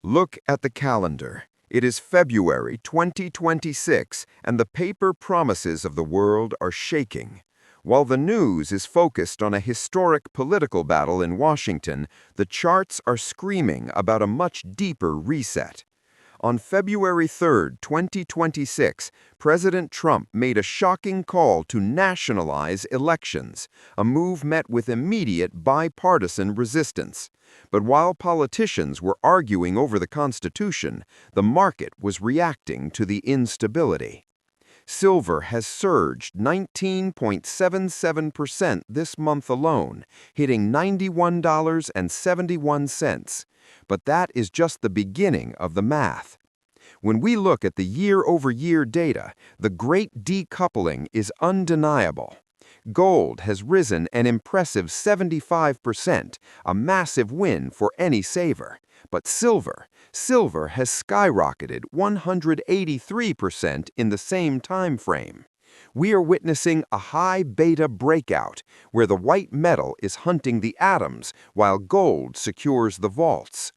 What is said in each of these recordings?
Look at the calendar. It is February 2026, and the paper promises of the world are shaking. While the news is focused on a historic political battle in Washington, the charts are screaming about a much deeper reset. On February 3, 2026, President Trump made a shocking call to nationalize elections, a move met with immediate bipartisan resistance. But while politicians were arguing over the Constitution, the market was reacting to the instability. Silver has surged 19.77% this month alone, hitting $91.71. But that is just the beginning of the math. When we look at the year-over-year data, the great decoupling is undeniable. Gold has risen an impressive 75%, a massive win for any saver. But silver has skyrocketed 183% in the same time frame. We are witnessing a high beta breakout, where the white metal is hunting the atoms while gold secures the vaults.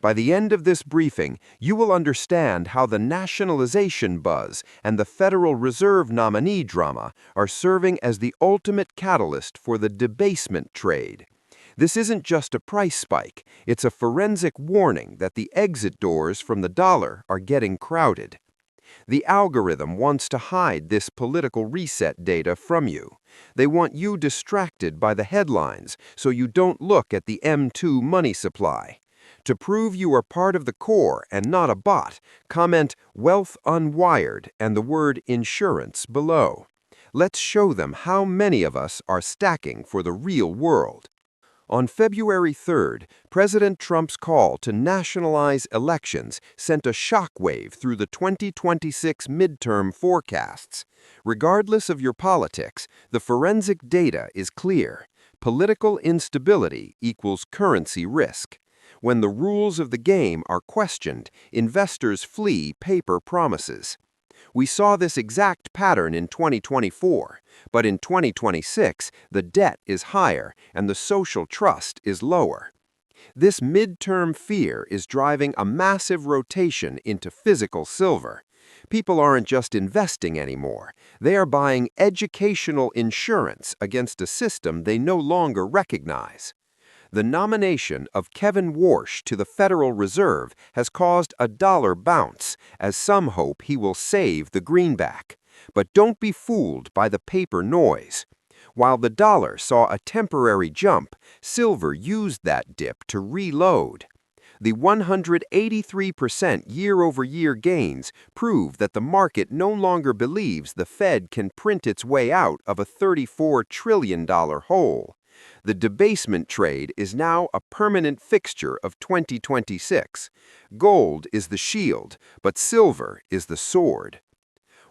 By the end of this briefing, you will understand how the nationalization buzz and the Federal Reserve nominee drama are serving as the ultimate catalyst for the debasement trade. This isn't just a price spike, it's a forensic warning that the exit doors from the dollar are getting crowded. The algorithm wants to hide this political reset data from you. They want you distracted by the headlines so you don't look at the M2 money supply. To prove you are part of the core and not a bot, comment Wealth Unwired and the word insurance below. Let's show them how many of us are stacking for the real world. On February 3rd, President Trump's call to nationalize elections sent a shockwave through the 2026 midterm forecasts. Regardless of your politics, the forensic data is clear. Political instability equals currency risk. When the rules of the game are questioned, investors flee paper promises. We saw this exact pattern in 2024, but in 2026, the debt is higher and the social trust is lower. This midterm fear is driving a massive rotation into physical silver. People aren't just investing anymore. They are buying educational insurance against a system they no longer recognize. The nomination of Kevin Warsh to the Federal Reserve has caused a dollar bounce, as some hope he will save the greenback. But don't be fooled by the paper noise. While the dollar saw a temporary jump, silver used that dip to reload. The 183% year-over-year gains prove that the market no longer believes the Fed can print its way out of a $34 trillion hole. The debasement trade is now a permanent fixture of 2026. Gold is the shield, but silver is the sword.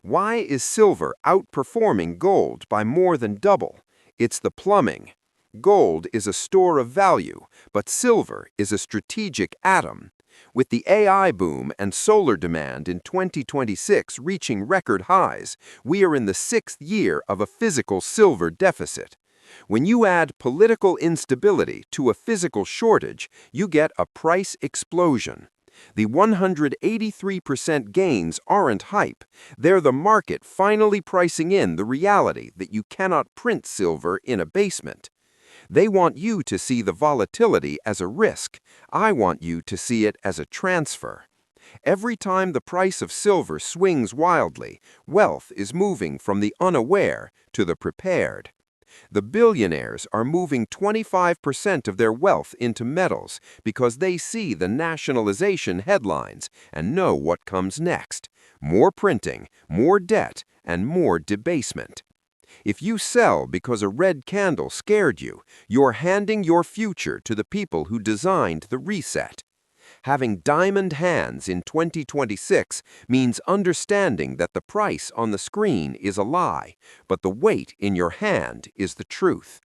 Why is silver outperforming gold by more than double? It's the plumbing. Gold is a store of value, but silver is a strategic atom. With the AI boom and solar demand in 2026 reaching record highs, we are in the 6th year of a physical silver deficit. When you add political instability to a physical shortage, you get a price explosion. The 183% gains aren't hype. They're the market finally pricing in the reality that you cannot print silver in a basement. They want you to see the volatility as a risk. I want you to see it as a transfer. Every time the price of silver swings wildly, wealth is moving from the unaware to the prepared. The billionaires are moving 25% of their wealth into metals because they see the nationalization headlines and know what comes next: more printing, more debt, and more debasement. If you sell because a red candle scared you, you're handing your future to the people who designed the reset. Having diamond hands in 2026 means understanding that the price on the screen is a lie, but the weight in your hand is the truth.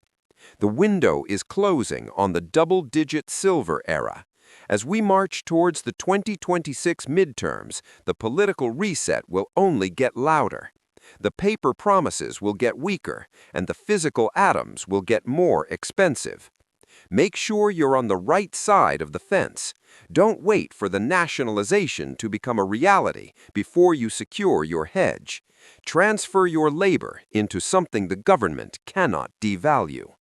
The window is closing on the double-digit silver era. As we march towards the 2026 midterms, the political reset will only get louder. The paper promises will get weaker, and the physical atoms will get more expensive. Make sure you're on the right side of the fence. Don't wait for the nationalization to become a reality before you secure your hedge. Transfer your labor into something the government cannot devalue.